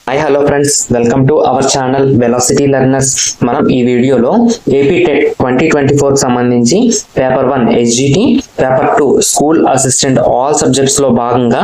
Hi hello friends, welcome to our channel velocity learners. మనం ఈ వీడియోలో ఏపీ టెట్ 2024 సంబంధించి paper 1 SGT, paper 2 school assistant all subjects లో భాగంగా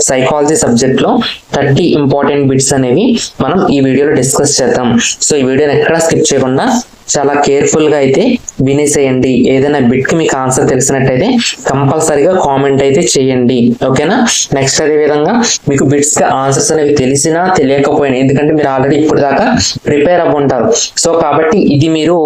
సైకాలజీ సబ్జెక్ట్ లో 30 ఇంపార్టెంట్ బిట్స్ అనేవి మనం ఈ వీడియోలో డిస్కస్ చేద్దాం. సో ఈ వీడియోని ఎక్కడా స్కిప్ చేయకుండా చాలా కేర్ఫుల్ గా అయితే వినేసేయండి. ఏదైనా బిట్ కి మీకు ఆన్సర్ తెలిసినట్టయితే కంపల్సరీగా కామెంట్ అయితే చేయండి, ఓకేనా. నెక్స్ట్ అదే విధంగా మీకు బిట్స్ కి ఆన్సర్స్ అనేవి తెలిసినా తెలియకపోయినా, ఎందుకంటే మీరు ఆల్రెడీ ఇప్పుడు దాకా ప్రిపేర్ అవ్వుంటారు. సో కాబట్టి ఇది మీరు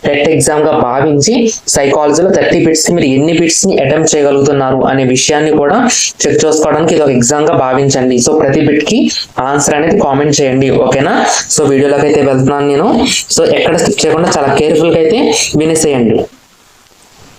టెట్ ఎగ్జామ్ గా భావించి సైకాలజీలో 30 బిట్స్ కి మీరు ఎన్ని బిట్స్ ని అటెంప్ట్ చేయగలుగుతున్నారు అనే విషయాన్ని కూడా చెక్ చేసుకోవడానికి ఇది ఒక ఎగ్జామ్ గా భావించండి. సో ప్రతి బిట్ కి ఆన్సర్ అనేది కామెంట్ చేయండి, ఓకేనా. సో వీడియోలోకి అయితే వెళ్తున్నాను నేను. సో ఎక్కడ స్కిప్ చేయకుండా చాలా కేర్ఫుల్ గా అయితే వినేసేయండి.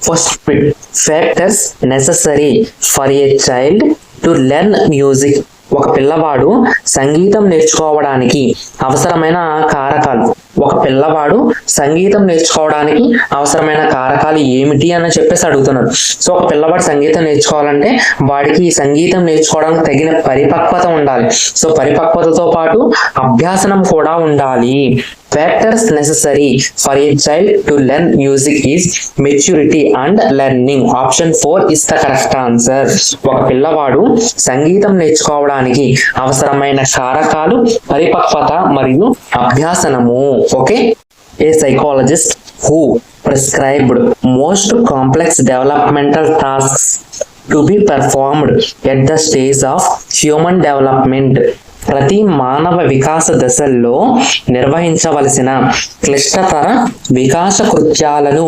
First bit, factors necessary for a child to learn music. ఒక పిల్లవాడు సంగీతం నేర్చుకోవడానికి అవసరమైన కారకాలు. ఒక పిల్లవాడు సంగీతం నేర్చుకోవడానికి అవసరమైన కారకాలు ఏమిటి అని చెప్పేసి అడుగుతున్నారు. సో ఒక పిల్లవాడు సంగీతం నేర్చుకోవాలంటే వాడికి సంగీతం నేర్చుకోవడానికి తగిన పరిపక్వత ఉండాలి. సో పరిపక్వతతో పాటు అభ్యాసనం కూడా ఉండాలి. Factors necessary for a child to learn music is maturity and learning. Option 4 is the correct answer. ఒక పిల్లవాడు సంగీతం నేర్చుకోవడానికి అవసరమైన కారకాలు పరిపక్వత మరియు అభ్యాసనము. Okay. A psychologist who prescribed most complex developmental tasks to be performed at the stage of human development. ప్రతి మానవ వికాస దశల్లో నిర్వహించవలసిన క్లిష్టతర వికాస కృత్యాలను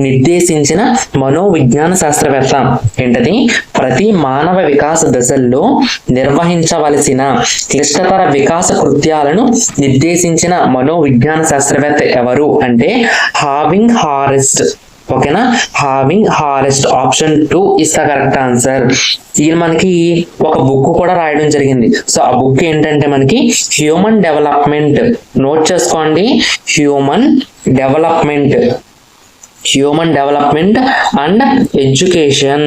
నిర్దేశించిన మనోవిజ్ఞాన శాస్త్రవేత్త. ఏంటది? ప్రతి మానవ వికాస దశల్లో నిర్వహించవలసిన క్లిష్టతర వికాస కృత్యాలను నిర్దేశించిన మనోవిజ్ఞాన శాస్త్రవేత్త ఎవరు అంటే హావింగ్ హారెస్ట్. ఓకేనా, having హారెస్ట్. Option 2 is the correct answer. ఈయన మనకి ఒక బుక్ కూడా రాయడం జరిగింది. సో ఆ బుక్ ఏంటంటే మనకి హ్యూమన్ డెవలప్మెంట్. నోట్ చేసుకోండి, హ్యూమన్ డెవలప్మెంట్ అండ్ ఎడ్యుకేషన్.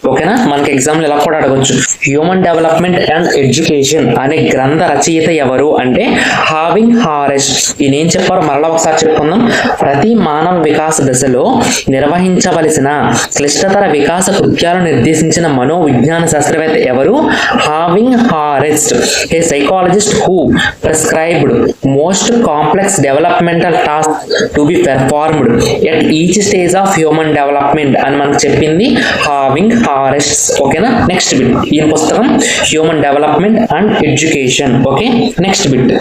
ఓకేనా, మనకి ఎగ్జామ్లు ఎలా కూడా అడగొచ్చు. హ్యూమన్ డెవలప్మెంట్ అండ్ ఎడ్యుకేషన్ అనే గ్రంథ రచయిత ఎవరు అంటే హావింగ్ హారెస్ట్. ఈయన ఏం చెప్పారో మరలా ఒకసారి చెప్పుకుందాం. ప్రతి మానవ వికాస దశలో నిర్వహించవలసిన క్లిష్టతర వికాస కృత్యాలను నిర్దేశించిన మనోవిజ్ఞాన శాస్త్రవేత్త ఎవరు? Having హారెస్ట్. A psychologist who prescribed most complex developmental task to be performed at each stage of human development అని మనకు చెప్పింది హావింగ్ హారెస్ట్. ఓకేనా. నెక్స్ట్ బిట్, ఈ పుస్తకం human development and education. Okay. Next bit,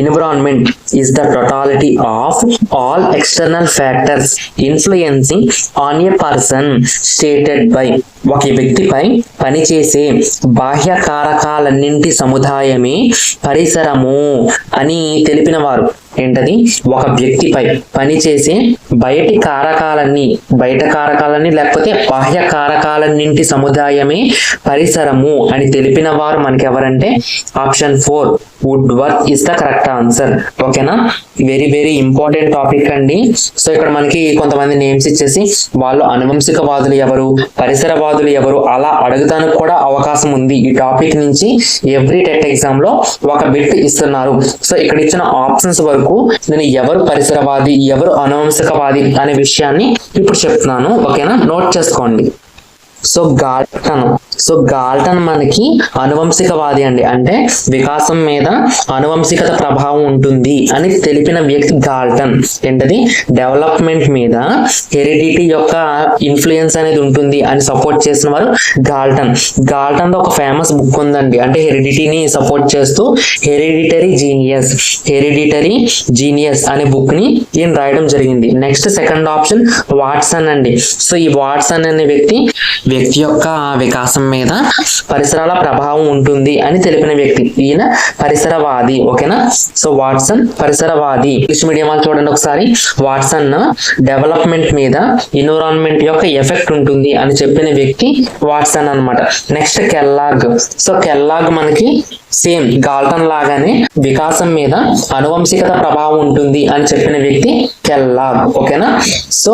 environment is the totality of all external factors influencing on a person stated by. ఒక వ్యక్తిపై పనిచేసే బాహ్య కారకాలన్నింటి సముదాయమే పరిసరము అని తెలిపిన వారు. ఏంటది? ఒక వ్యక్తిపై పనిచేసే బయట కారకాలన్నీ లేకపోతే బాహ్య కారకాలన్నింటి సముదాయమే పరిసరము అని తెలిపిన వారు మనకి ఎవరంటే option 4 Woodworth is the correct answer. ఓకేనా, వెరీ వెరీ ఇంపార్టెంట్ టాపిక్ అండి. సో ఇక్కడ మనకి కొంతమంది నేమ్స్ ఇచ్చేసి వాళ్ళు అనువంశికవాదులు ఎవరు, పరిసరవాదులు ఎవరు అలా అడగడానికి కూడా అవకాశం ఉంది. ఈ టాపిక్ నుంచి ఎవ్రీ టెట్ ఎగ్జామ్ లో ఒక బిట్ ఇస్తున్నారు. సో ఇక్కడ ఇచ్చిన ఆప్షన్స్ వరకు నేను ఎవరు పరిసరవాది, ఎవరు అనువంశికవాది అనే విషయాన్ని ఇప్పుడు చెప్తున్నాను, ఓకేనా. నోట్ చేసుకోండి. సో గాల్టన్ మనకి అనువంశికవాది అండి. అంటే వికాసం మీద అనువంశికత ప్రభావం ఉంటుంది అని తెలిపిన వ్యక్తి గాల్టన్. ఏంటది? డెవలప్మెంట్ మీద హెరిడిటీ యొక్క ఇన్ఫ్లుయెన్స్ అనేది ఉంటుంది అని సపోర్ట్ చేసిన వారు గాల్టన్. గాల్టన్ ఒక ఫేమస్ బుక్ ఉందండి, అంటే హెరిడిటీని సపోర్ట్ చేస్తూ హెరిడిటరీ జీనియస్ అనే బుక్ ని ఈయన రాయడం జరిగింది. నెక్స్ట్ సెకండ్ ఆప్షన్ వాట్సన్ అండి. సో ఈ వాట్సన్ అనే వ్యక్తి యొక్క వికాసం మీద పరిసరాల ప్రభావం ఉంటుంది అని తెలిపిన వ్యక్తి. ఈయన పరిసరవాది. ఓకేనా. సో వాట్సన్ పరిసరవాది. ఇంగ్లీష్ మీడియం వాళ్ళు చూడండి ఒకసారి. వాట్సన్ డెవలప్మెంట్ మీద ఎన్విరాన్మెంట్ యొక్క ఎఫెక్ట్ ఉంటుంది అని చెప్పిన వ్యక్తి వాట్సన్ అన్నమాట. Next Kellogg. సో కెల్లాగ్ మనకి సేమ్ గాల్టన్ లాగానే వికాసం మీద అనువంశికత ప్రభావం ఉంటుంది అని చెప్పిన వ్యక్తి కెల్లాగ్. ఓకేనా. సో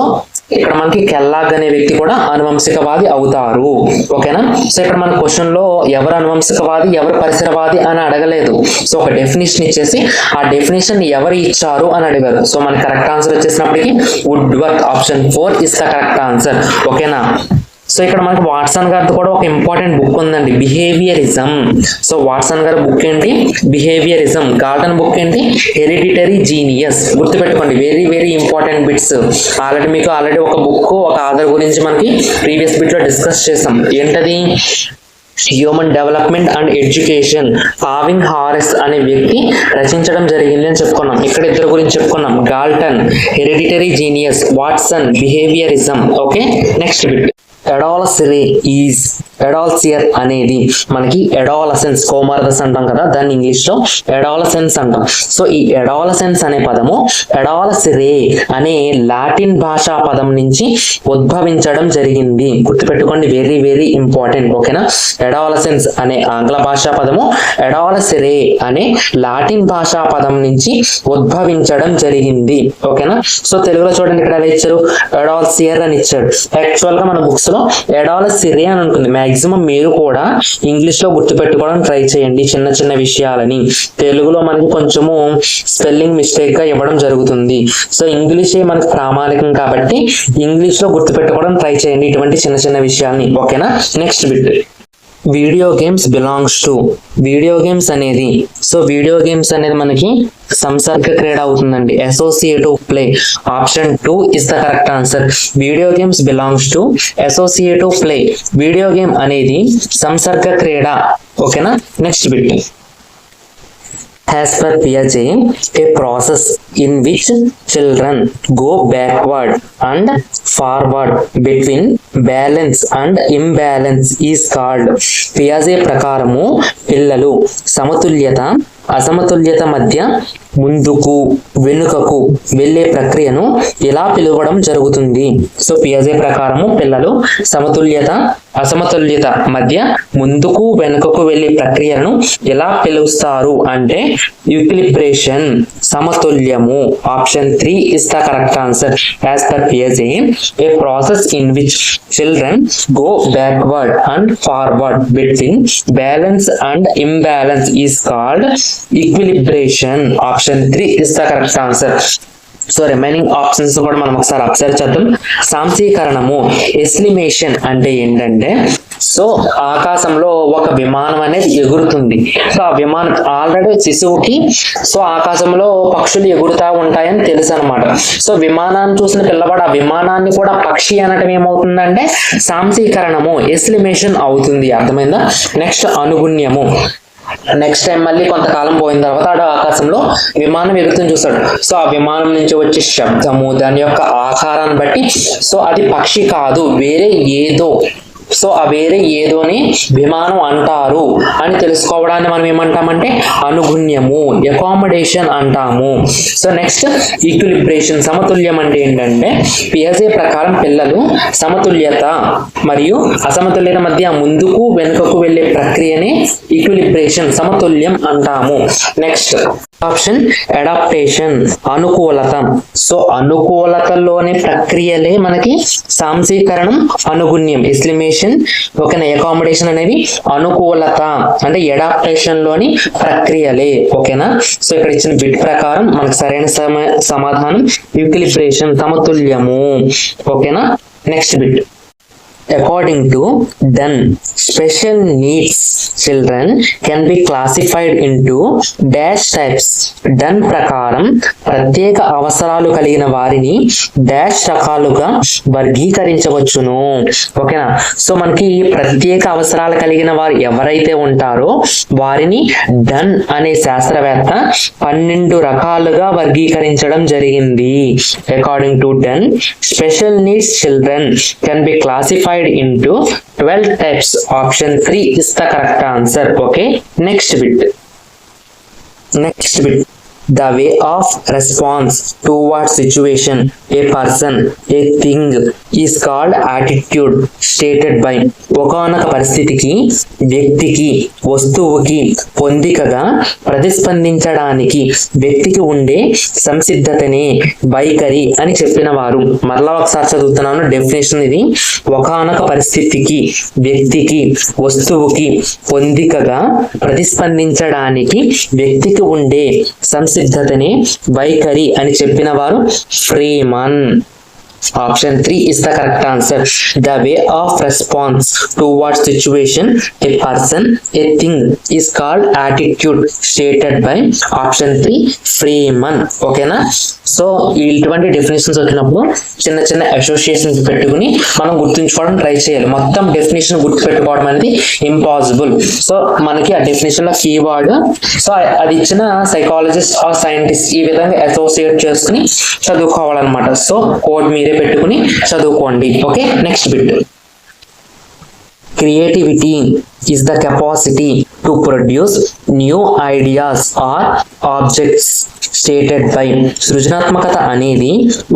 ఇక్కడ మనకి కెల్లాగ్ అనే వ్యక్తి కూడా అనువంశికవాది అవుతారు. ఓకేనా. సో ఇక్కడ మన క్వశ్చన్ లో ఎవరు అనువంశికవాది ఎవరు పరిసరవాది అని అడగలేదు. సో ఒక డెఫినేషన్ ఇచ్చేసి ఆ డెఫినేషన్ ఎవరు ఇచ్చారు అని అడిగారు. సో మన కరెక్ట్ ఆన్సర్ వచ్చేసినప్పటికీ Woodworth option 4 is the correct answer. ఓకేనా. సో ఇక్కడ మనకి వాట్సన్ గారితో కూడా ఒక ఇంపార్టెంట్ బుక్ ఉందండి, బిహేవియరిజం. సో వాట్సన్ గారి బుక్ ఏంటి, బిహేవియరిజం. గాల్టన్ బుక్ ఏంటి, హెరిడిటరీ జీనియస్. గుర్తుపెట్టుకోండి, very very important bits. Already ఒక బుక్ ఒక ఆధార్ గురించి మనకి ప్రీవియస్ బిట్ లో డిస్కస్ చేసాం. ఏంటది, హ్యూమన్ డెవలప్మెంట్ అండ్ ఎడ్యుకేషన్ హావింగ్ హారెస్ అనే వ్యక్తి రచించడం జరిగింది అని చెప్పుకున్నాం. ఇక్కడ ఇద్దరు గురించి చెప్పుకున్నాం, Galton hereditary genius, Watson behaviourism. Okay, next bit. ఎడాల్సియర్ అనేది మనకి ఎడాలసెన్స్, కోమారదస్ అంటాం కదా, దాన్ని ఇంగ్లీష్ లో ఎడాలసెన్స్ అంటాం. సో ఈ ఎడాలసెన్స్ అనే పదము ఎడాలసిరే అనే లాటిన్ భాషా పదం నుంచి ఉద్భవించడం జరిగింది. గుర్తుపెట్టుకోండి, వెరీ వెరీ ఇంపార్టెంట్. ఓకేనా. ఎడాలసెన్స్ అనే ఆంగ్ల భాషా పదము ఎడాలసిరే అనే లాటిన్ భాషా పదం నుంచి ఉద్భవించడం జరిగింది. ఓకేనా. సో తెలుగులో చూడండి, ఇక్కడ ఎలా ఇచ్చారు, ఎడాల్సియర్ అని ఇచ్చాడు. యాక్చువల్ గా మన బుక్స్ లో ఎడాలసిరే అని ఉంటుంది. మాక్సిమం మీరు కూడా ఇంగ్లీష్ లో గుర్తుపెట్టుకోవడం ట్రై చేయండి చిన్న చిన్న విషయాలని. తెలుగులో మనకి కొంచెము స్పెల్లింగ్ మిస్టేక్ గా ఇవ్వడం జరుగుతుంది. సో ఇంగ్లీషే మనకి ప్రామాణికం కాబట్టి ఇంగ్లీష్ లో గుర్తుపెట్టుకోవడం ట్రై చేయండి ఇటువంటి చిన్న చిన్న విషయాలని. ఓకేనా. Next bit, video games belongs to. Video games అనేది, సో వీడియో గేమ్స్ అనేది మనకి సంసర్గ క్రీడ అవుతుందండి, associative play. Option 2 is the correct answer. Video games belongs to associative play. Video game అనేది సంసర్గ క్రీడ. ఓకేనా. Next bit, as per Piaget, a process in which children go backward and forward between balance and imbalance is called. Piaget ప్రకారము పిల్లలు సమతుల్యత అసమతుల్యత మధ్య ముందుకు వెనుకకు వెళ్ళే ప్రక్రియను ఎలా పిలవడం జరుగుతుంది. సో పియాజే ప్రకారము పిల్లలు సమతుల్యత అసమతుల్యత మధ్య ముందుకు వెనుకకు వెళ్ళే ప్రక్రియను ఎలా పిలుస్తారు అంటే ఈక్విలిబ్రేషన్, సమతుల్యము. Option 3 is the correct answer. As per పియాజే, a process in which children go backward and forward between balance and imbalance is called equilibration. Option 3 is the correct answer. So remaining options కూడా మనం ఒకసారి observe చేద్దాం. సాంశీకరణము, ఎస్లిమేషన్ అంటే ఏంటంటే, so ఆకాశంలో ఒక విమానం అనేది ఎగురుతుంది. సో ఆ విమానం ఆల్రెడీ శిశువుకి సో ఆకాశంలో పక్షులు ఎగురుతా ఉంటాయని తెలుసు అనమాట. సో విమానాన్ని చూసిన పిల్లవాడు ఆ విమానాన్ని కూడా పక్షి అనటం ఏమవుతుందంటే సాంశీకరణము, ఎస్లిమేషన్ అవుతుంది. అర్థమైందా. నెక్స్ట్ అనుగుణ్యము. నెక్స్ట్ టైం మళ్ళీ కొంతకాలం పోయిన తర్వాత ఆడు ఆకాశంలో విమానం ఎగురుతుంది చూస్తాడు. సో ఆ విమానం నుంచి వచ్చే శబ్దము, దాని యొక్క ఆకారాన్ని బట్టి సో అది పక్షి కాదు, వేరే ఏదో, సో ఆ వేరే ఏదోని విమానం అంటారు అని తెలుసుకోవడాన్ని మనం ఏమంటామంటే అనుగుణ్యము, అకామిడేషన్ అంటాము. సో నెక్స్ట్ ఈక్విలిబ్రేషన్, సమతుల్యం అంటే ఏంటంటే పియాజే ప్రకారం పిల్లలు సమతుల్యత మరియు అసమతుల్యత మధ్య ముందుకు వెనుకకు వెళ్ళే ప్రక్రియని ఈక్విలిబ్రేషన్, సమతుల్యం అంటాము. నెక్స్ట్ ఆప్షన్ అడాప్టేషన్, అనుకూలత. సో అనుకూలతలోని ప్రక్రియలే మనకి సాంశీకరణం, అనుగుణ్యం, ఎస్లిమేషన్, ఓకేనా, అకామిడేషన్ అనేవి అనుకూలత అంటే అడాప్టేషన్ లోని ప్రక్రియలే. ఓకేనా. సో ఇక్కడ ఇచ్చిన బిట్ ప్రకారం మనకు సరైన సమాధానం ఈక్విలిబ్రేషన్, సమతుల్యము. ఓకేనా. Next bit, according to Dunn, special needs children can be classified into dash types. Dunn ప్రకారం ప్రత్యేక అవసరాలు కలిగిన వారిని డాష్ రకాలుగా వర్గీకరించవచ్చును. ఓకేనా. సో మనకి ప్రత్యేక అవసరాలు కలిగిన వారు ఎవరైతే ఉంటారో వారిని డన్ అనే శాస్త్రవేత్త 12 రకాలుగా వర్గీకరించడం జరిగింది. According to done, special needs children can be classified into 12 types. Option 3 is the correct answer. Okay. Next bit, the way of response towards situation, a person, a thing is called attitude stated by. ఒకనొక పరిస్థితికి వ్యక్తికి వస్తువుకి పొందికగా ప్రతిస్పందించడానికి వ్యక్తికి ఉండే సంసిద్ధతనే వైఖరి అని చెప్పిన వారు. మరలా ఒకసారి చదువుతున్నాను డెఫినేషన్ ఇది. ఒకానొక పరిస్థితికి వ్యక్తికి వస్తువుకి పొందికగా ప్రతిస్పందించడానికి వ్యక్తికి ఉండే సంసిద్ధతనే వైఖరి అని చెప్పిన వారు Freeman. Option 3 is the correct answer. The way of response towards situation, a person, a thing is called attitude stated by option 3 Freeman. ఓకేనా? సో ఇటువంటి డెఫినేషన్స్ వచ్చినప్పుడు చిన్న చిన్న అసోసియేషన్స్ పెట్టుకుని మనం గుర్తుంచుకోవడం ట్రై చేయాలి. మొత్తం డెఫినేషన్ గుర్తుపెట్టుకోవడం అనేది ఇంపాసిబుల్. సో మనకి ఆ డెఫినేషన్ లో కీవర్డ్, సో అది ఇచ్చిన సైకాలజిస్ట్ ఆర్ సైంటిస్ట్ ఈ విధంగా అసోసియేట్ చేసుకుని చదువుకోవాలన్నమాట. సో కోడ్ మీరే పెట్టుకుని చదువుకోండి. Okay, next bit. Creativity is the capacity to produce new ideas or objects stated by. సృజనాత్మకత అనేది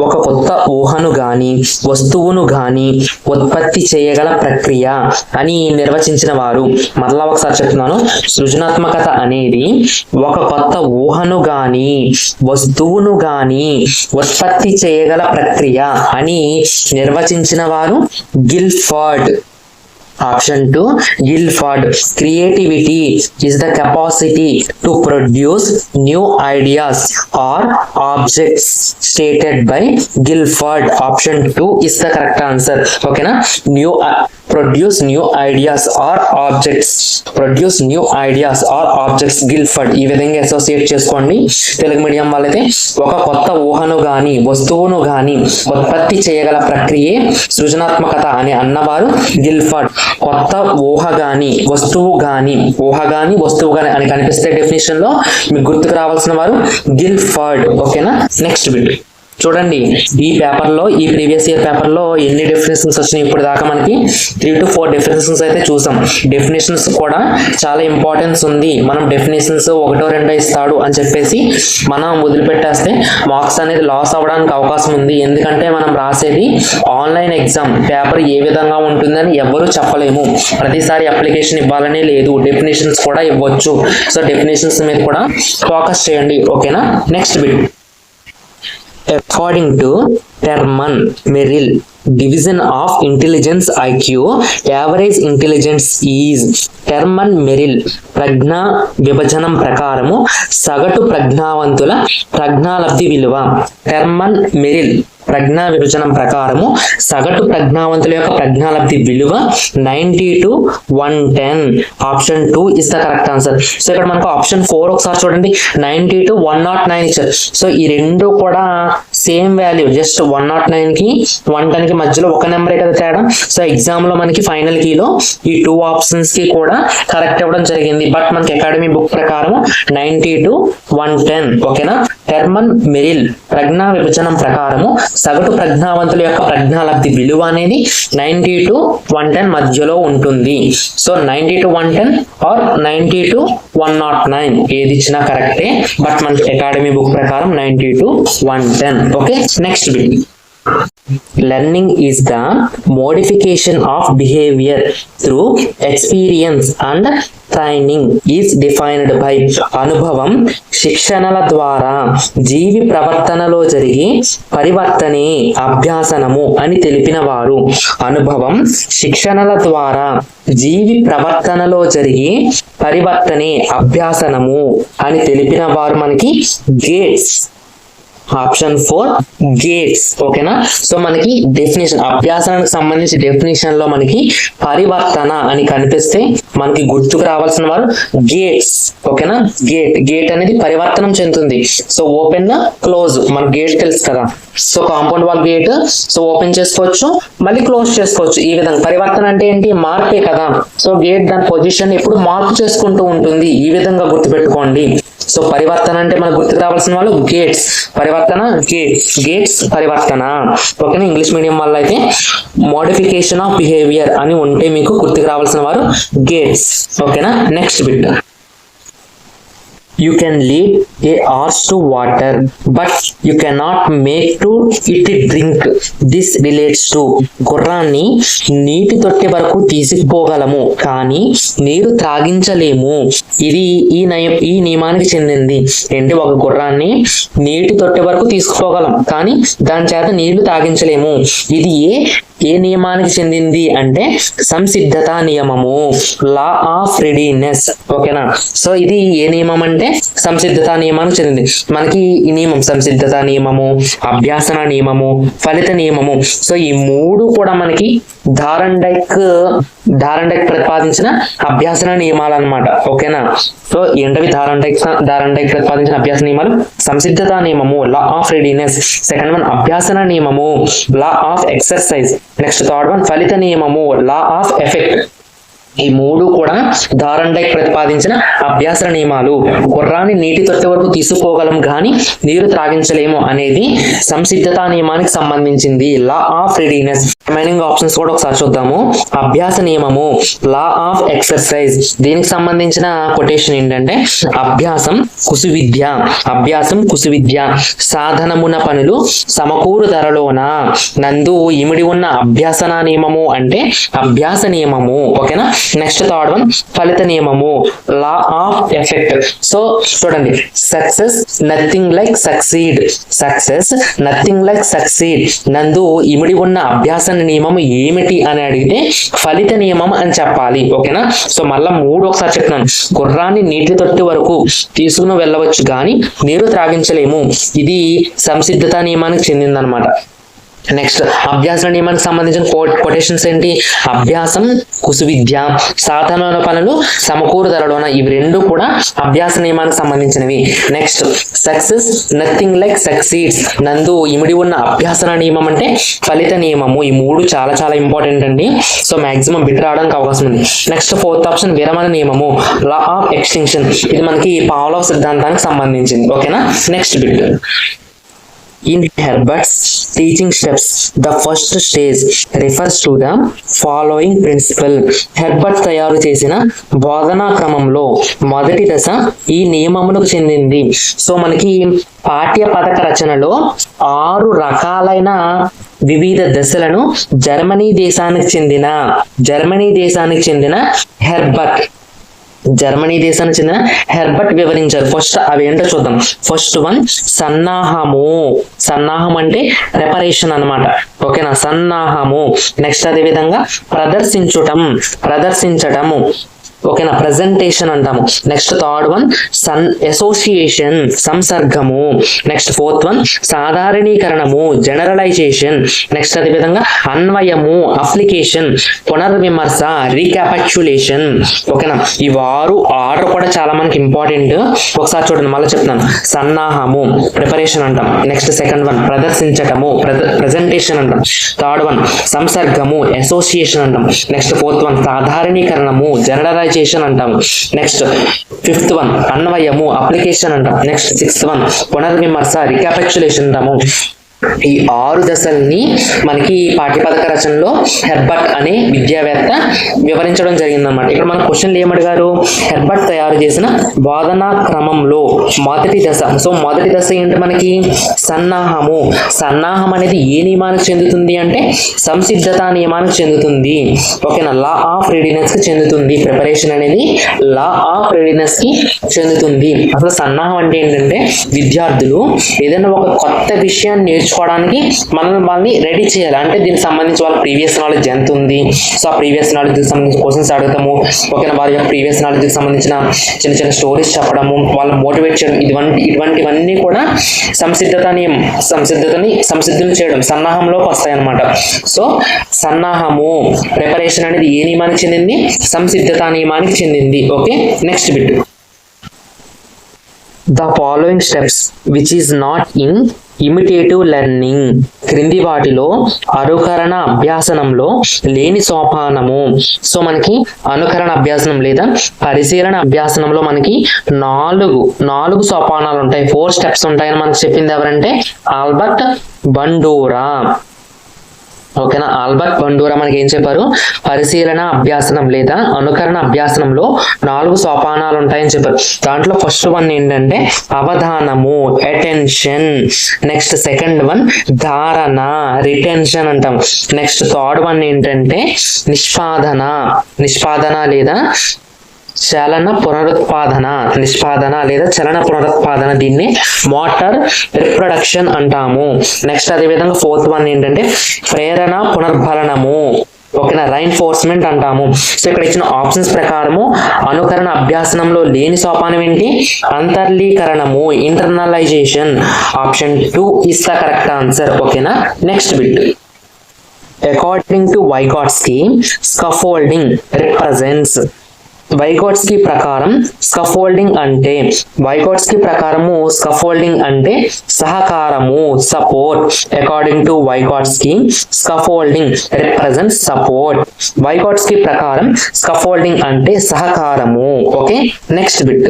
ఒక కొత్త ఊహను గాని వస్తువును గాని ఉత్పత్తి చేయగల ప్రక్రియ అని నిర్వచించిన వారు. మరలా ఒకసారి చెప్తున్నాను. సృజనాత్మకత అనేది ఒక కొత్త ఊహను గాని వస్తువును గాని ఉత్పత్తి చేయగల ప్రక్రియ అని నిర్వచించిన వారు Guilford. Option 2 Guilford. Creativity is the capacity to produce new ideas or objects stated by Guilford. Option 2 is the correct answer. Okay na? Produce new ideas or objects. Produce new ideas or objects. Guilford. ఈ విధంగా associate చేసుకోండి. Telugu medium వాళ్ళైతే ఒక కొత్త ఊహను గాని వస్తువును గాని ఉత్పత్తి చేయగల ప్రక్రియే సృజనాత్మకత అని అన్నవారు గిల్ఫర్డ్. కొత్త ఊహ గాని వస్తువు గాని అని కనిపిస్తే డెఫినేషన్ లో మీకు గుర్తుకు రావాల్సిన వారు గిల్ఫర్డ్. ఓకేనా, నెక్స్ట్ బిట్ చూడండి. ఈ పేపర్ లో ఈ ప్రీవియస్ ఇయర్ పేపర్ లో ఎన్ని డెఫినేషన్స్ వచ్చినాయి ఇప్పుడు దాకా మనకి 3 to 4 డెఫినేషన్స్ అయితే చూసాం. డెఫినేషన్స్ కూడా చాలా ఇంపార్టెన్స్ ఉంది. మనం డెఫినేషన్స్ 1-2 ఇస్తాడు అని చెప్పేసి మనం వదిలిపెట్టేస్తే మార్క్స్ అనేది లాస్ అవ్వడానికి అవకాశం ఉంది. ఎందుకంటే మనం రాసేది ఆన్లైన్ ఎగ్జామ్. పేపర్ ఏ విధంగా ఉంటుందని ఎవరు చెప్పలేము. ప్రతిసారి అప్లికేషన్ ఇవ్వాలనే లేదు, డెఫినేషన్స్ కూడా ఇవ్వచ్చు. సో డెఫినేషన్స్ మీద కూడా ఫోకస్ చేయండి. ఓకేనా, next bit. According to Terman Merrill division of intelligence IQ, average intelligence is. Terman Merrill ప్రజ్ఞా విభజనం ప్రకారము సగటు ప్రజ్ఞావంతుల ప్రజ్ఞాలబ్ధి విలువ. టెర్మన్ మెరిల్ ప్రజ్ఞా విభజనం ప్రకారము సగటు ప్రజ్ఞావంతుల యొక్క ప్రజ్ఞాలబ్ధి విలువ 90 to 110. Option 2 is the correct answer. So ఇక్కడ మనకు ఆప్షన్ 4 ఒకసారి చూడండి. 90 to 109 ఇచ్చారు. సో ఈ రెండు కూడా సేమ్ వాల్యూ, జస్ట్ 109 కి 110 కి మధ్యలో ఒక నెంబరే కదా తేడా. సో ఎగ్జామ్ లో మనకి ఫైనల్ కీలో ఈ 2 ఆప్షన్స్ కి కూడా కరెక్ట్ ఇవ్వడం జరిగింది. బట్ మనకి అకాడమీ బుక్ ప్రకారం 90 to 110. ఓకేనా, టెర్మన్ మెరిల్ ప్రజ్ఞా విభజనం ప్రకారము సగటు ప్రజ్ఞావంతుల యొక్క ప్రజ్ఞాలబ్ధి విలువ అనేది 90 to 110 మధ్యలో ఉంటుంది. సో 90 to 110 ఆర్ 90 to 109 ఏది ఇచ్చినా కరెక్టే. బట్ మనకి అకాడమీ బుక్ ప్రకారం 90 to 110. Okay, next bit. Learning is the modification of behavior through experience and training is defined by. అనుభవం శిక్షణల ద్వారా జీవి ప్రవర్తనలో జరిగే పరివర్తనే అభ్యాసనము అని తెలిపిన వారు. అనుభవం శిక్షణల ద్వారా జీవి ప్రవర్తనలో జరిగే పరివర్తనే అభ్యాసనము అని తెలిపిన వారు మనకి గేట్స్. Option 4 gates. ఓకేనా, సో మనకి డెఫినేషన్ అభ్యాసానికి సంబంధించి డెఫినేషన్ లో మనకి పరివర్తన అని కనిపిస్తే మనకి గుర్తుకు రావాల్సిన వారు గేట్స్. ఓకేనా, గేట్ అనేది పరివర్తనం చెందుతుంది. సో ఓపెన్ క్లోజ్, మన గేట్ తెలుసు కదా. So compound wall gate, so open చేసుకోవచ్చు మళ్ళీ క్లోజ్ చేసుకోవచ్చు. ఈ విధంగా పరివర్తన అంటే ఏంటి, మార్పే కదా. సో గేట్ దాని పొజిషన్ ఎప్పుడు మార్పు చేసుకుంటూ ఉంటుంది. ఈ విధంగా గుర్తుపెట్టుకోండి. సో పరివర్తన అంటే మనకు గుర్తుకు రావాల్సిన వాళ్ళు గేట్స్, పరివర్తన గేట్స్ పరివర్తన. ఓకేనా, ఇంగ్లీష్ మీడియం వల్ల అయితే మోడిఫికేషన్ ఆఫ్ బిహేవియర్ అని ఉంటే మీకు గుర్తుకు రావాల్సిన వారు గేట్స్. ఓకేనా, next bit. You can lead a horse to water, but you cannot make to it drink. This relates to గుర్రాన్ని నీటి తొట్టె వరకు తీసుకుపోగలము కానీ నీరు త్రాగించలేము. ఇది ఈ నియమానికి చెందింది. ఏంటి, ఒక గుర్రాన్ని నీటి తొట్టె వరకు తీసుకుపోగలం కానీ దాని చేత నీళ్లు తాగించలేము. ఇది ఏ నియమానికి చెందింది అంటే సంసిద్ధత నియమము, లా ఆఫ్ రెడీనెస్. ఓకేనా, సో ఇది ఏ నియమం అంటే సంసిద్ధత నియమానికి చెందింది. మనకి ఈ నియమం సంసిద్ధత నియమము, అభ్యాసన నియమము, ఫలిత నియమము, సో ఈ మూడు కూడా మనకి థారండైక్ ప్రతిపాదించిన అభ్యాసన నియమాలు అన్నమాట. ఓకేనా, సో ఏంటవి థారండైక్ ప్రతిపాదించిన అభ్యాస నియమాలు? సంసిద్ధత నియమము, law of readiness. Second one అభ్యాసన నియమము, law of exercise. Next third one ఫలిత నియమము, లా ఆఫ్ ఎఫెక్ట్. ఈ మూడు కూడా థారండైక్ ప్రతిపాదించిన అభ్యాస నియమాలు. గుర్రాన్ని నీటి తొట్టె వరకు తీసుకోగలం కానీ నీరు త్రాగించలేము అనేది సంసిద్ధత నియమానికి సంబంధించింది, లా ఆఫ్ రెడీనెస్. రిమైనింగ్ ఆప్షన్స్ కూడా ఒకసారి చూద్దాము. అభ్యాస నియమము, లా ఆఫ్ ఎక్సర్సైజ్. దీనికి సంబంధించిన కొటేషన్ ఏంటంటే అభ్యాసం కుసువిద్య సాధనమున పనులు సమకూరు ధరలోన నందు ఇమిడి ఉన్న అభ్యాసన నియమము అంటే అభ్యాస నియమము. ఓకేనా, నెక్స్ట్ థర్డ్ వన్ ఫలిత నియమము, లా ఆఫ్ ఎఫెక్ట్. సో చూడండి, సక్సెస్ నథింగ్ లైక్ సక్సీడ్ నందు ఇమిడి ఉన్న అభ్యాస నియమము ఏమిటి అని అడిగితే ఫలిత నియమం అని చెప్పాలి. ఓకేనా, సో మళ్ళా మూడు ఒకసారి చెప్తున్నాను. గుర్రాన్ని నీటి తొట్టి వరకు తీసుకుని వెళ్ళవచ్చు కానీ నీరు త్రాగించలేము. ఇది సంసిద్ధత నియమానికి చెందిందనమాట. నెక్స్ట్ అభ్యాస నియమానికి సంబంధించిన కొటేషన్స్ ఏంటి? అభ్యాసం కుసువిద్య, సాధన పనులు సమకూరు ధరలోన. ఇవి రెండు కూడా అభ్యాస నియమానికి సంబంధించినవి. Next success nothing like succeeds నందు ఇమిడి ఉన్న అభ్యాసన నియమం అంటే ఫలిత నియమము. ఈ మూడు చాలా చాలా ఇంపార్టెంట్ అండి. సో మాక్సిమం బిట్ రావడానికి అవకాశం ఉంది. నెక్స్ట్ ఫోర్త్ ఆప్షన్ విరమణ నియమము, లా ఆఫ్ ఎక్స్టింక్షన్. ఇది మనకి పావ్లోవ్ సిద్ధాంతానికి సంబంధించింది. ఓకేనా, next bit. In Herbert's teaching steps, the first stage refers to the following principle. Herbert తయారు చేసిన బోధనా క్రమంలో మొదటి దశ ఈ నియమములకు చెందింది. సో మనకి పాఠ్య పథక రచనలో 6 రకాలైన వివిధ దశలను జర్మనీ దేశానికి చెందిన హెర్బర్ట్ వివరించారు. ఫస్ట్ అవి ఏంటో చూద్దాం. ఫస్ట్ వన్ సన్నాహం అంటే ప్రిపరేషన్ అన్నమాట. ఓకేనా, సన్నాహము. నెక్స్ట్ అదే విధంగా ప్రదర్శించటము. ఓకేనా, ప్రెజెంటేషన్ అంటాము. నెక్స్ట్ థర్డ్ వన్ అసోసియేషన్, సంసర్గము. నెక్స్ట్ ఫోర్త్ వన్ సాధారణీకరణము, జనరలైజేషన్. నెక్స్ట్ అదే విధంగా అన్వయము, అప్లికేషన్, పునర్విమర్శ, రీక్యాపిట్యులేషన్. ఓకేనా, ఈ ఆర్డర్ కూడా చాలా మనకి ఇంపార్టెంట్. ఒకసారి చూడండి, మళ్ళీ చెప్తున్నాను. సన్నాహము ప్రిపరేషన్ అంటాం. నెక్స్ట్ సెకండ్ వన్ ప్రదర్శించటము, ప్రెజెంటేషన్ అంటాం. థర్డ్ వన్ సంసర్గము, అసోసియేషన్ అంటాం. నెక్స్ట్ ఫోర్త్ వన్ సాధారణీకరణము, జనరలైజేషన్ అంటాము. నెక్స్ట్ ఫిఫ్త్ వన్ అన్వయము, అప్లికేషన్ అంటాం. నెక్స్ట్ సిక్స్త్ వన్ పునర్విమర్శ, రీక్యాపిట్యులేషన్ అంటాము. ఈ 6 దశల్ని మనకి పాఠ్యపథక రచనలో హెర్బర్ట్ అనే విద్యావేత్త వివరించడం జరిగిందన్నమాట. ఇక్కడ మన క్వశ్చన్లు ఏమడిగారు? హెర్బర్ట్ తయారు చేసిన బోధనా క్రమంలో మొదటి దశ. సో మొదటి దశ ఏంటి మనకి? సన్నాహం అనేది ఏ నియమానికి చెందుతుంది అంటే సంసిద్ధత నియమానికి చెందుతుంది. ఓకేనా, లా ఆఫ్ రెడీనెస్ కి చెందుతుంది. ప్రిపరేషన్ అనేది లా ఆఫ్ రెడీనెస్ కి చెందుతుంది. అసలు సన్నాహం అంటే ఏంటంటే విద్యార్థులు ఏదైనా ఒక కొత్త విషయాన్ని నేర్చుకోవడానికి మనల్ని రెడీ చేయాలి. అంటే దీనికి సంబంధించి వాళ్ళ ప్రీవియస్ నాలెడ్జ్ ఎంత ఉంది, సో ఆ ప్రీవియస్ నాలెడ్జ్ కి సంబంధించిన క్వశ్చన్స్ అడుగుతాము. ఓకేనా, వారి యొక్క ప్రీవియస్ నాలెడ్జ్ కి సంబంధించిన చిన్న చిన్న స్టోరీస్ చెప్పడము, వాళ్ళని మోటివేట్ చేయడం, ఇటువంటివన్నీ కూడా సంసిద్ధులు చేయడం సన్నాహంలోకి వస్తాయి అన్నమాట. సో సన్నాహము ప్రిపరేషన్ అనేది ఏ నియమానికి చెందింది? సంసిద్ధత నియమానికి చెందింది. Okay, next bit. The following steps which is not in imitative learning, క్రింది వాటిలో అనుకరణ అభ్యాసనంలో లేని సోపానము. సో మనకి అనుకరణ అభ్యాసనం లేదా పరిశీలన అభ్యాసనంలో మనకి నాలుగు సోపానాలు ఉంటాయి, 4 స్టెప్స్ ఉంటాయని మనకు చెప్పింది ఎవరంటే ఆల్బర్ట్ బండోరా. ఓకేనా. ఆల్బర్ట్ బండూరా మనకి ఏం చెప్పారు, పరిశీలన అభ్యాసనం లేదా అనుకరణ అభ్యాసనంలో 4 సోపానాలు ఉంటాయని చెప్పారు. దాంట్లో ఫస్ట్ వన్ ఏంటంటే అవధానము, అటెన్షన్. నెక్స్ట్ సెకండ్ వన్ ధారణ, రిటెన్షన్ అంటాం. నెక్స్ట్ థర్డ్ వన్ ఏంటంటే నిష్పాదన లేదా చలన పునరుత్పాదన, దీన్ని మోటార్ రిప్రొడక్షన్ అంటాము. నెక్స్ట్ అదే విధంగా ఫోర్త్ వన్ ఏంటంటే ప్రేరణ పునర్బలనము, ఓకేనా, రైన్ఫోర్స్మెంట్ అంటాము. సో ఇక్కడ ఇచ్చిన ఆప్షన్స్ ప్రకారము అనుకరణ అభ్యాసనంలో లేని సోపానం ఏంటి, అంతర్లీకరణము, internalisation. Option 2 is the correct answer. ఓకేనా. Next bit. According to Vygotsky, scaffolding represents. Vygotsky ప్రకారం స్కాఫోల్డింగ్ అంటే సహకారము, support. According to Vygotsky, scaffolding represents support. Vygotsky ప్రకారం స్కాఫోల్డింగ్ అంటే సహకారము. Okay. Next bit.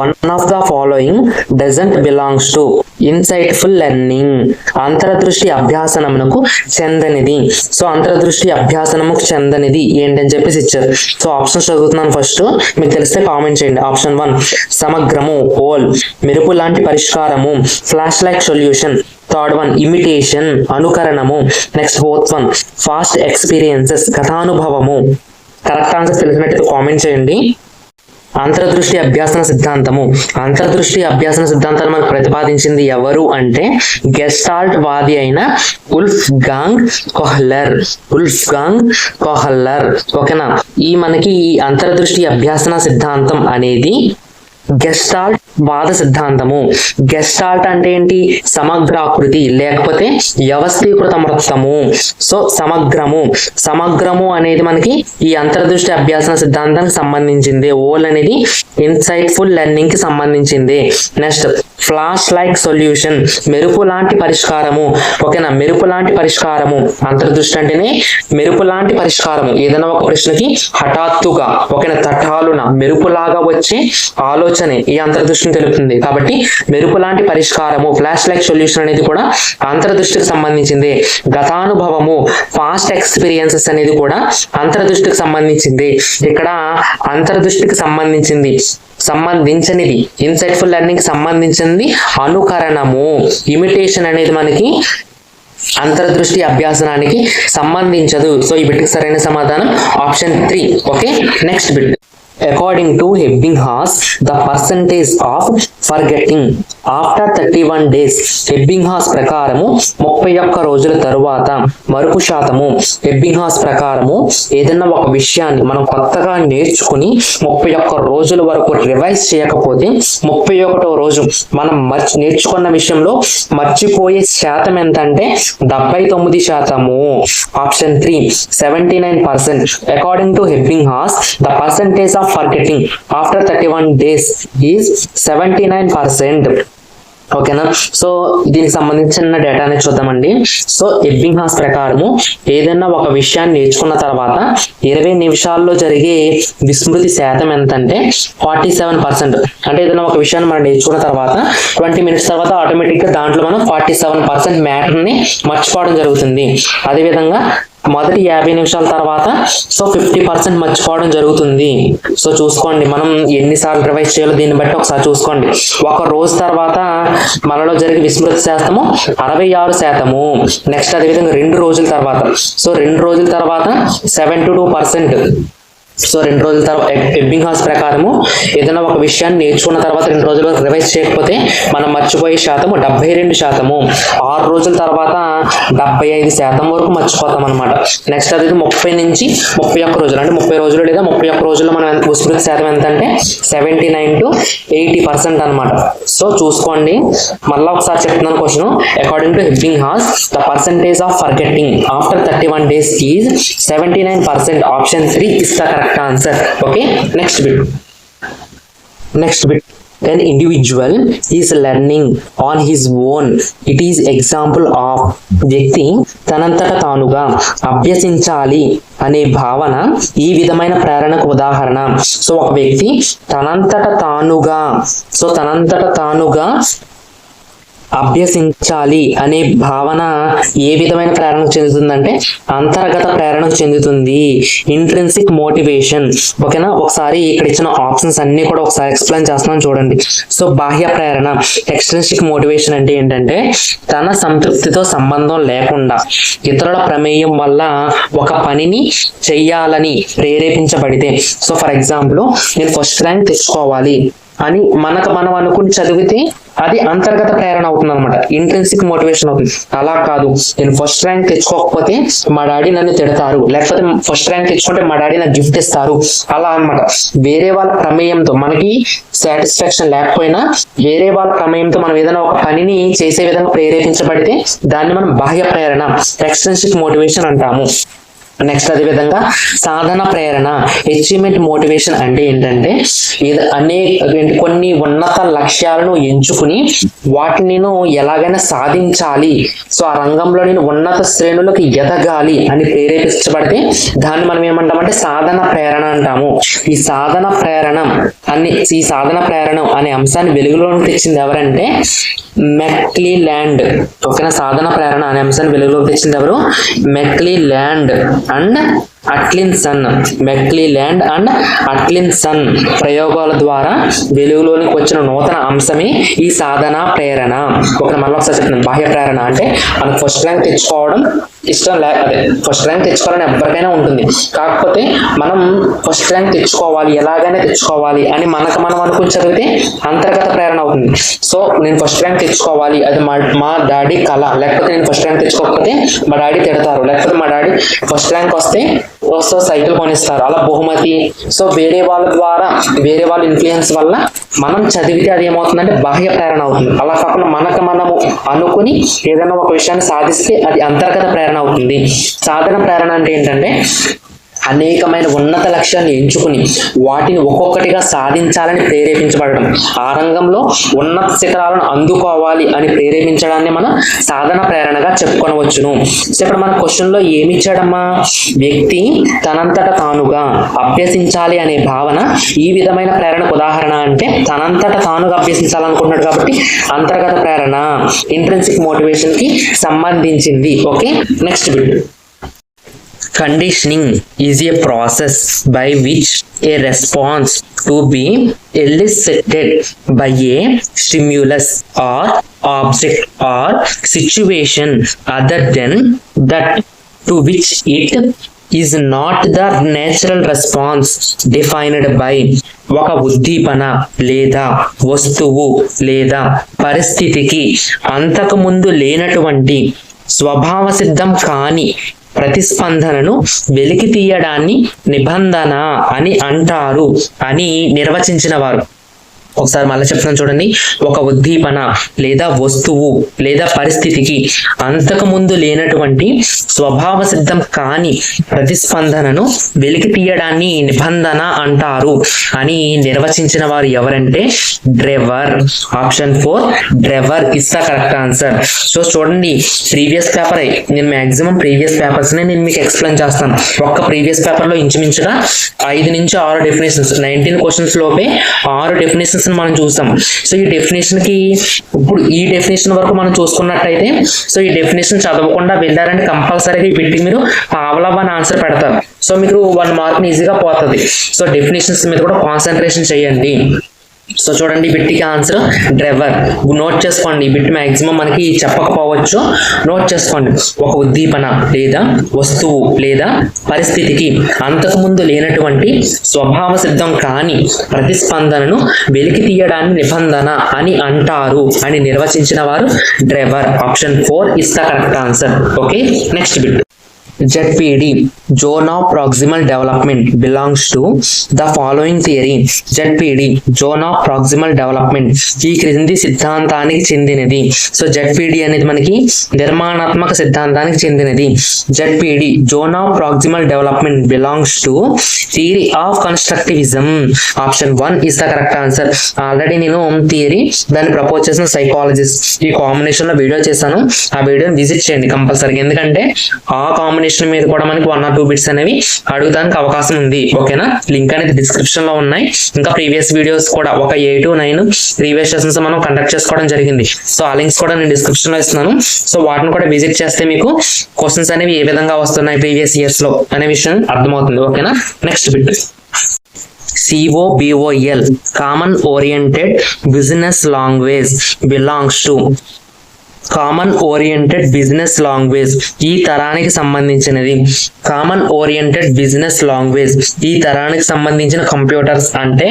One of the following doesn't belongs to insightful learning. అంతర్దృష్టి అభ్యాసనమునకు చెందనిది. So అంతర్దృష్టి అభ్యాసనముకు చెందనిది ఏంటని చెప్పేసి ఇచ్చారు. సో ఆప్షన్స్ చదువుతున్నాను. ఫస్ట్ మీకు తెలిస్తే కామెంట్ చేయండి. ఆప్షన్ 1 సమగ్రము, హోల్, మెరుపు లాంటి పరిష్కారము, flash like solution. Third one imitation, అనుకరణము. Next fourth one fast experiences, కథానుభవము. కరెక్ట్ ఆన్సర్ తెలిసినట్టు కామెంట్ చేయండి. అంతర్దృష్టి అభ్యాసన సిద్ధాంతము. అంతర్దృష్టి అభ్యాసన సిద్ధాంతాన్ని మనకు ప్రతిపాదించింది ఎవరు అంటే గెస్టాల్ట్ వాది అయిన ఉల్ఫ్గాంగ్ కోహ్లర్. ఓకేనా. మనకి ఈ అంతర్దృష్టి అభ్యాసన సిద్ధాంతం అనేది గెస్టాల్ట్ వాద సిద్ధాంతము. గెస్టాల్ట్ అంటే ఏంటి, సమగ్రాకృతి లేకపోతే వ్యవస్థీకృత మొత్తము. సో సమగ్రము అనేది మనకి ఈ అంతర్దృష్టి అభ్యాసన సిద్ధాంతానికి సంబంధించింది. ఓల్ అనేది ఇన్సైట్ఫుల్ లెర్నింగ్ కి సంబంధించింది. నెక్స్ట్ ఫ్లాష్ లైక్ సొల్యూషన్, మెరుపు లాంటి పరిష్కారము. ఓకేనా. మెరుపు లాంటి పరిష్కారము, అంతర్దృష్టి అంటేనే మెరుపు లాంటి పరిష్కారము. ఏదైనా ఒక ప్రశ్నకి హఠాత్తుగా, ఓకేనా, తటాలున మెరుపులాగా వచ్చే ఆలోచనే ఈ అంతర్దృష్టిని తెలుపుతుంది. కాబట్టి మెరుపు లాంటి పరిష్కారము, ఫ్లాష్ లైక్ సొల్యూషన్ అనేది కూడా అంతర్దృష్టికి సంబంధించింది. గతానుభవము, పాస్ట్ ఎక్స్పీరియన్సెస్ అనేది కూడా అంతర్దృష్టికి సంబంధించింది. ఇక్కడ అంతర్దృష్టికి సంబంధించినది ఇన్సైట్ఫుల్ లెర్నింగ్ కి సంబంధించింది అనుకరణము. ఇమిటేషన్ అనేది మనకి అంతర్దృష్టి అభ్యాసనానికి సంబంధించదు. సో ఈ బిట్కి సరైన సమాధానం option 3. Okay. Next bit. According to Ebbinghaus, the percentage of forgetting after 31 days. ఎబ్బింగ్హాస్ ప్రకారము 31 రోజుల తరువాత మరుపు శాతము. ఎబ్బింగ్హాస్ ప్రకారము ఏదైనా ఒక విషయాన్ని మనం కొత్తగా నేర్చుకుని 31 రోజుల వరకు రివైజ్ చేయకపోతే 31వ రోజు మనం నేర్చుకున్న విషయంలో మర్చిపోయే శాతం ఎంత అంటే 79%. Option 3 79%. According to Ebbinghaus, the percentage of forgetting after 31 days is 79%. ఓకేనా. సో దీనికి సంబంధించిన డేటాని చూద్దామండి. సో ఎబ్బింగ్హాస్ ప్రకారము ఏదైనా ఒక విషయాన్ని నేర్చుకున్న తర్వాత 20 నిమిషాల్లో జరిగే విస్మృతి శాతం ఎంతంటే 47%. అంటే ఏదైనా ఒక విషయాన్ని మనం నేర్చుకున్న తర్వాత 20 మినిట్స్ తర్వాత ఆటోమేటిక్గా దాంట్లో మనం 47% మ్యాటర్ని మర్చిపోవడం జరుగుతుంది. అదేవిధంగా మొదటి 50 నిమిషాల తర్వాత 50% మర్చిపోవడం జరుగుతుంది. సో చూసుకోండి, మనం ఎన్నిసార్లు రివైజ్ చేయాలో దీన్ని బట్టి ఒకసారి చూసుకోండి. ఒక రోజు తర్వాత మనలో జరిగే విస్మృతి శాతము 66%. నెక్స్ట్ అదేవిధంగా 2 రోజుల తర్వాత 72%. సో 2 రోజుల తర్వాత ఎబ్బింగ్హాస్ ప్రకారము ఏదైనా ఒక విషయాన్ని నేర్చుకున్న తర్వాత 2 రోజుల వరకు రివైజ్ చేయకపోతే మనం మర్చిపోయే శాతము 72%. 6 రోజుల తర్వాత 75% వరకు మర్చిపోతాం అనమాట. నెక్స్ట్ అది 30 నుంచి 31 రోజులు, అంటే 30 రోజులు లేదా 31 రోజుల్లో మనం విస్మృతి శాతం ఎంత అంటే 79 to 80% అనమాట. సో చూసుకోండి, మళ్ళీ ఒకసారి చెప్తున్నాను question. According to Ebbinghaus, the percentage of forgetting after 31 days is 79%. Option 3 is the correct answer. Okay. Next bit. An individual is learning on his own. It is example of వ్యక్తి తనంతట తానుగా అభ్యసించాలి అనే భావన ఈ విధమైన ప్రేరణకు ఉదాహరణ. సో ఒక వ్యక్తి తనంతట తానుగా అభ్యసించాలి అనే భావన ఏ విధమైన ప్రేరణకు చెందుతుందంటే అంతర్గత ప్రేరణకు చెందుతుంది. Intrinsic motivation. ఓకేనా, ఒకసారి ఇక్కడ ఇచ్చిన ఆప్షన్స్ అన్ని కూడా ఒకసారి ఎక్స్ప్లెయిన్ చేస్తున్నాను చూడండి. సో బాహ్య ప్రేరణ, ఎక్స్ట్రిన్సిక్ మోటివేషన్ అంటే ఏంటంటే తన సంతృప్తితో సంబంధం లేకుండా ఇతరుల ప్రమేయం వల్ల ఒక పనిని చెయ్యాలని ప్రేరేపించబడితే, సో ఫర్ ఎగ్జాంపుల్ నేను ఫస్ట్ ర్యాంక్ తెచ్చుకోవాలి అని మనం అనుకుని చదివితే అది అంతర్గత ప్రేరణ అవుతుంది అనమాట, ఇంట్రిన్సిక్ మోటివేషన్ అవుతుంది. అలా కాదు, నేను ఫస్ట్ ర్యాంక్ తెచ్చుకోకపోతే మా డాడీ నన్ను తిడతారు, లేకపోతే ఫస్ట్ ర్యాంక్ తెచ్చుకుంటే మా డాడీ నాకు గిఫ్ట్ ఇస్తారు, అలా అన్నమాట. వేరే వాళ్ళ ప్రమేయంతో మనకి సాటిస్ఫాక్షన్ లేకపోయినా వేరే వాళ్ళ ప్రమేయంతో మనం ఏదైనా ఒక పనిని చేసే విధంగా ప్రేరేపించబడితే దాన్ని మనం బాహ్య ప్రేరణ, ఎక్స్ట్రిన్సిక్ మోటివేషన్ అంటాము. నెక్స్ట్ అదే విధంగా సాధన ప్రేరణ, అచీవ్మెంట్ మోటివేషన్ అంటే ఏంటంటే కొన్ని ఉన్నత లక్ష్యాలను ఎంచుకుని వాటిని నేను ఎలాగైనా సాధించాలి, సో ఆ రంగంలో నేను ఉన్నత శ్రేణులకు ఎదగాలి అని ప్రేరేపించబడితే దాన్ని మనం ఏమంటామంటే సాధన ప్రేరణ అంటాము. ఈ సాధన ప్రేరణ అనే అంశాన్ని వెలుగులోకి తెచ్చింది ఎవరంటే మెక్లీల్యాండ్. ఓకేనా, సాధన ప్రేరణ అనే అంశాన్ని వెలుగులోకి తెచ్చింది ఎవరు? మెక్లీల్యాండ్ అండ్ అట్కిన్సన్. మెక్లీల్యాండ్ అండ్ అట్కిన్సన్ ప్రయోగాల ద్వారా వెలుగులోనికి వచ్చిన నూతన అంశమే ఈ సాధన ప్రేరణ. మళ్ళీ ఒకసారి చెప్తున్నాను, బాహ్య ప్రేరణ అంటే మనకు ఫస్ట్ ర్యాంక్ తెచ్చుకోవడం ఇష్టం అదే ఫస్ట్ ర్యాంక్ తెచ్చుకోవాలని ఎవరికైనా ఉంటుంది, కాకపోతే మనం ఫస్ట్ ర్యాంక్ తెచ్చుకోవాలి, ఎలాగైనా తెచ్చుకోవాలి అని మనం అనుకుని చదివితే అంతర్గత ప్రేరణ అవుతుంది. సో నేను ఫస్ట్ ర్యాంక్ తెచ్చుకోవాలి, అది మా డాడీ కళ, లేకపోతే నేను ఫస్ట్ ర్యాంక్ తెచ్చుకోకపోతే మా డాడీ తిడతారు, లేకపోతే మా డాడీ ఫస్ట్ ర్యాంక్ వస్తే సైకిల్ కొనిస్తారు, అలా బహుమతి. సో వేరే వాళ్ళ ఇన్ఫ్లుయెన్స్ వల్ల మనం చదివితే అది ఏమవుతుందంటే బాహ్య ప్రేరణ అవుతుంది. అలా కాకుండా మనము అనుకుని ఏదైనా ఒక విషయాన్ని సాధిస్తే అది అంతర్గత ప్రేరణ అవుతుంది. సాధన ప్రేరణ అంటే ఏంటంటే అనేకమైన ఉన్నత లక్ష్యాన్ని ఎంచుకుని వాటిని ఒక్కొక్కటిగా సాధించాలని ప్రేరేపించబడడం, ఆ రంగంలో ఉన్నత శిఖరాలను అందుకోవాలి అని ప్రేరేపించడాన్ని మనం సాధన ప్రేరణగా చెప్పుకొనవచ్చును. సో ఇప్పుడు మన క్వశ్చన్ లో ఏమి ఇచ్చాడమ్మా, వ్యక్తి తనంతట తానుగా అభ్యసించాలి అనే భావన ఈ విధమైన ప్రేరణకు ఉదాహరణ అంటే తనంతట తానుగా అభ్యసించాలనుకుంటున్నాడు కాబట్టి అంతర్గత ప్రేరణ, ఇంట్రిన్సిక్ మోటివేషన్ కి సంబంధించింది. Okay, next bit. Conditioning is a process by which a response to be elicited by a stimulus or object or situation other than that to which it is not the natural response defined by ఒక ఉద్దీపన లేదా వస్తువు లేదా పరిస్థితికి అంతకుముందు లేనటువంటి స్వభావ సిద్ధం కాని ప్రతిస్పందనను వెలికి తీయడాన్ని నిబంధన అని అంటారు అని నిర్వచించిన వారు. ఒకసారి మళ్ళీ చెప్తాను చూడండి, ఒక ఉద్దీపన లేదా వస్తువు లేదా పరిస్థితికి అంతకు ముందు లేనటువంటి స్వభావ సిద్ధం కాని ప్రతిస్పందనను వెలికి తీయడాన్ని నిబంధన అంటారు అని నిర్వచించిన వారు ఎవరంటే driver. Option 4 driver is the correct answer. So చూడండి, ప్రీవియస్ పేపర్ నేను మాక్సిమం ప్రీవియస్ పేపర్స్ నేను మీకు ఎక్స్ప్లెయిన్ చేస్తాను. ఒక్క ప్రీవియస్ పేపర్ లో ఇంచుమించుగా 5 నుంచి 6 డెఫినేషన్స్, 19 క్వశ్చన్స్ లోపే 6 డెఫినేషన్స్ మనం చూస్తాం. సో ఈ డెఫినేషన్ కి ఇప్పుడు ఈ డెఫినేషన్ వరకు మనం చూసుకున్నట్టయితే, సో ఈ డెఫినేషన్ చదవకుండా వెళ్ళారంటే కంపల్సరీగా ఈ బిట్కి మీరు పావలా అని ఆన్సర్ పెడతారు. సో మీకు 1 మార్క్ ఈజీగా పోతుంది. సో డెఫినేషన్స్ మీద కూడా కాన్సన్ట్రేషన్ చేయండి. సో చూడండి, బిట్కి ఆన్సర్ డ్రైవర్. నోట్ చేసుకోండి, ఈ బిట్ మాక్సిమం మనకి చెప్పకపోవచ్చు, నోట్ చేసుకోండి. ఒక ఉద్దీపన లేదా వస్తువు లేదా పరిస్థితికి అంతకుముందు లేనటువంటి స్వభావ సిద్ధం కాని ప్రతిస్పందనను వెలికి తీయడాన్ని నిబంధన అని అంటారు అని నిర్వచించిన వారు driver. Option 4 is the correct answer. Okay, next bit. ZPD, Zone of Proximal Development, belongs to the following theory. ZPD, Zone of Proximal Development, ఈ క్రింది సిద్ధాంతానికి చెందినది. సో ZPD అనేది మనకి నిర్మాణాత్మక సిద్ధాంతానికి చెందినది. ZPD, Zone of Proximal Development, belongs to Theory of Constructivism. Option 1 is the correct answer. Already నేను థియరీ దాన్ని ప్రపోజ్ చేసిన సైకాలజిస్ట్ ఈ కాంబినేషన్ లో వీడియో చేశాను. ఆ వీడియోని విజిట్ చేయండి కంపల్సరీ, ఎందుకంటే ఆ కాంబినేషన్ కాంబినేషన్ మీద కూడా మనకి 1 or 2 బిట్స్ అనేవి అడగడానికి అవకాశం ఉంది. ఓకేనా, లింక్ అనేది డిస్క్రిప్షన్ లో ఉన్నాయి. ఇంకా ప్రీవియస్ వీడియోస్ కూడా ఒక 8 to 9 ప్రీవియస్ సెషన్స్ మనం కండక్ట్ చేసుకోవడం జరిగింది. సో ఆ లింక్స్ కూడా నేను డిస్క్రిప్షన్ లో ఇస్తున్నాను. సో వాటిని కూడా విజిట్ చేస్తే మీకు క్వశ్చన్స్ అనేవి ఏ విధంగా వస్తున్నాయి ప్రీవియస్ ఇయర్స్ లో అనే విషయం అర్థమవుతుంది. ఓకేనా, next bit COBOL Common Oriented Business Language belongs to common oriented business language ఈ తరానికి సంబంధించినది. కామన్ ఓరియంటెడ్ బిజినెస్ లాంగ్వేజ్ ఈ తరానికి సంబంధించిన కంప్యూటర్స్ అంటే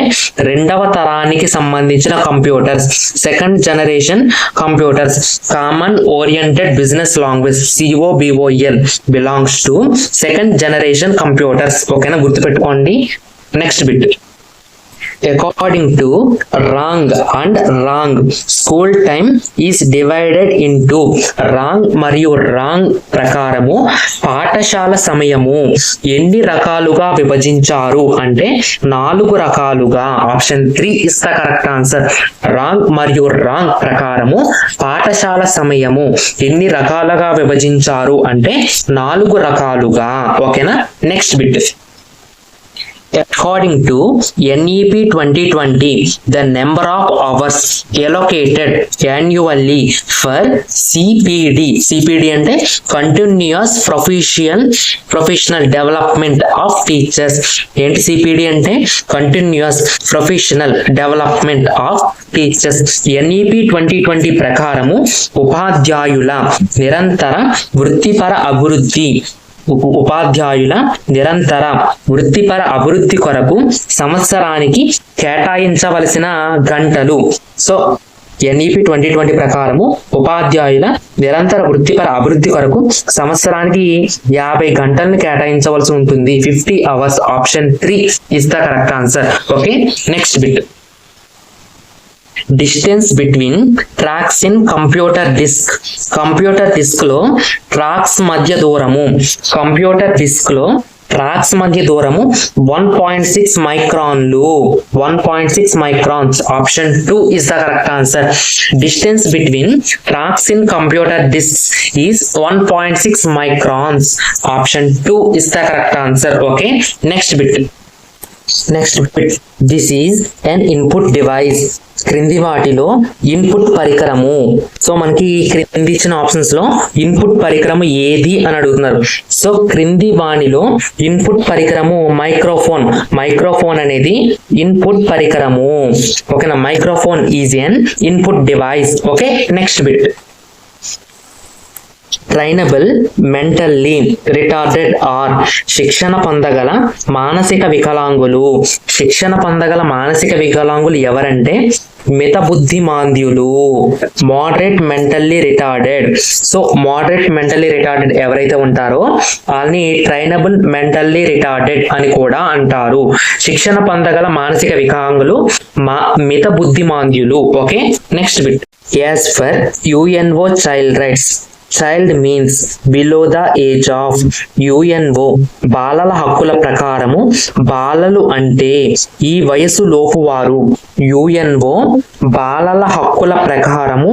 2వ తరానికి సంబంధించిన computers, second generation computers. Common oriented business language COBOL belongs to second generation computers. ఓకేనా, గుర్తుపెట్టుకోండి. Next bit according to wrong and wrong school time is divided into wrong మరియు wrong ప్రకారము పాఠశాల సమయము ఎన్ని రకాలుగా విభజించారు అంటే 4 రకాలుగా. Option 3 is the correct answer. Wrong మరియు రాంగ్ ప్రకారము పాఠశాల సమయము ఎన్ని రకాలుగా విభజించారు అంటే 4 రకాలుగా. ఓకేనా, next bit according to NEP 2020 the number of hours allocated annually for CPD అంటే continuous professional development of teachers. ఏంటి CPD అంటే continuous professional development of teachers. NEP 2020 ప్రకారము ఉపాధ్యాయుల నిరంతర వృత్తిపర అభివృద్ధి కొరకు సంవత్సరానికి కేటాయించవలసిన గంటలు. సో NEP 2020 ప్రకారము ఉపాధ్యాయుల నిరంతర వృత్తిపర అభివృద్ధి కొరకు సంవత్సరానికి 50 గంటలను కేటాయించవలసి ఉంటుంది. 50 hours. Option 3 is the correct answer. Okay, next bit distance between tracks in computer disk లో ట్రాక్స్ మధ్య దూరము 1.6 మైక్రాన్లు. 1.6 microns. Option 2 is the correct answer. Distance between tracks in computer disk is 1.6 microns. Option 2 is the correct answer. Okay, next bit this is an input device. క్రింది వాటిలో input పరికరము. So మనకి క్రింది ఇచ్చిన ఆప్షన్స్ లో ఇన్పుట్ పరికరము ఏది అని అడుగుతున్నారు. సో క్రింది వాణిలో ఇన్పుట్ పరికరము మైక్రోఫోన్ అనేది ఇన్పుట్ పరికరము. ఓకేనా, microphone is an input device. Okay, next bit trainable mentally retarded or శిక్షణ పొందగల మానసిక వికలాంగులు ఎవరంటే మిత బుద్ధిమాంద్యులు. Moderate mentally retarded. So moderate mentally retarded ఎవరైతే ఉంటారో వాళ్ళని ట్రైనబుల్ మెంటల్లీ రిటార్డెడ్ అని కూడా అంటారు. శిక్షణ పొందగల మానసిక వికలాంగులు మిత బుద్ధిమాంద్యులు. Okay, next bit as per UNO child rights child means below the age of. UNO బాలల హక్కుల ప్రకారము బాలలు అంటే ఈ వయసు లోపు వారు. UNO బాలల హక్కుల ప్రకారము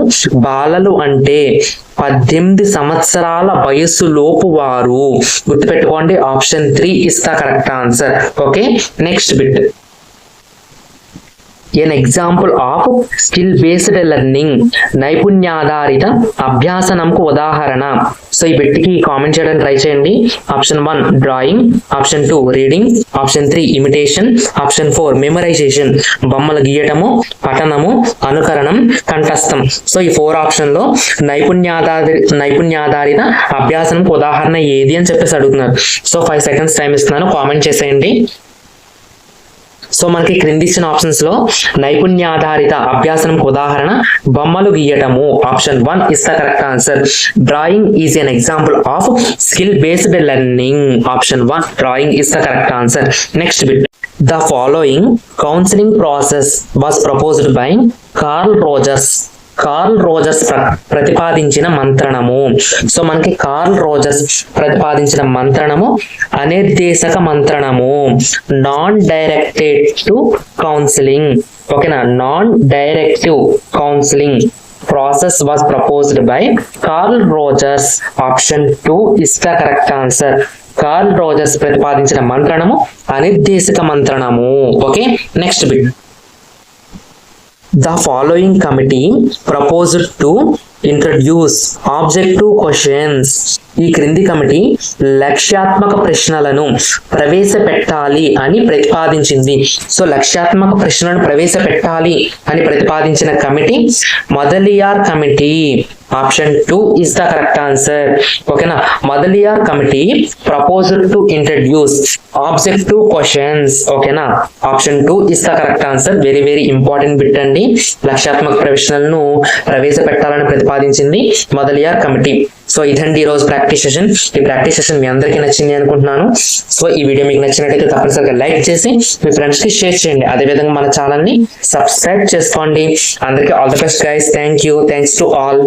బాలలు అంటే 18 సంవత్సరాల వయసు లోపు వారు. గుర్తుపెట్టుకోండి, option 3 is the correct answer. Okay, next bit an example of skill based learning నైపుణ్యాధారిత అభ్యాసనంకు ఉదాహరణ. సో ఈ బిట్కి కామెంట్ చేయడానికి ట్రై చేయండి. Option 1 drawing, option 2 reading, option 3 imitation, option 4 memorisation. బొమ్మలు గీయటము, పఠనము, అనుకరణం, కంఠస్థం. సో ఈ 4 ఆప్షన్ లో నైపుణ్యాధారిత అభ్యాసనంకు ఉదాహరణ ఏది అని చెప్పేసి అడుగుతున్నారు. సో 5 seconds టైం ఇస్తున్నాను, కామెంట్ చేసేయండి. సో మనకి క్రింది ఇచ్చిన ఆప్షన్స్ లో నైపుణ్యాధారిత అభ్యాసనంకు ఉదాహరణ బొమ్మలు గీయటము. Option 1 is the correct answer. Drawing is an example of skill based learning. Option 1 drawing is the correct answer. Next bit the following counselling process was proposed by Carl Rogers ప్రతిపాదించిన మంత్రణము. So మనకి Carl Rogers ప్రతిపాదించిన మంత్రణము అనిర్దేశక మంత్రణము. Non directed to counselling. ఓకేనా, non directive counselling process was proposed by Carl Rogers. Option 2 is the correct answer. Carl Rogers ప్రతిపాదించిన మంత్రణము అనిర్దేశక మంత్రణము. Okay, next bit. The following committee proposed to introduce objective questions. ఈ క్రింది committee లక్ష్యాత్మక ప్రశ్నలను ప్రవేశపెట్టాలి అని ప్రతిపాదించింది. సో లక్ష్యాత్మక ప్రశ్నలను ప్రవేశపెట్టాలి అని ప్రతిపాదించిన committee Mudaliar committee. Option 2 is the correct answer. ఓకేనా, Mudaliar committee proposed to introduce objective questions. ఓకేనా, option 2 is the correct answer. Very very important bit అండి. లక్ష్యాత్మక ప్రశ్నలను ప్రవేశపెట్టాలని ప్రతిపాదించింది మదలియార్ కమిటీ. సో ఇదండి ఈరోజు ప్రాక్టీస్ సెషన్. ఈ ప్రాక్టీస్ సెషన్ మీ అందరికీ నచ్చింది అనుకుంటున్నాను. సో ఈ వీడియో మీకు నచ్చినట్లయితే తప్పనిసరిగా లైక్ చేసి మీ ఫ్రెండ్స్ కి షేర్ చేయండి. అదేవిధంగా మన ఛానల్ ని సబ్స్క్రైబ్ చేసుకోండి. అందరికీ all the best guys. Thank you. Thanks to all.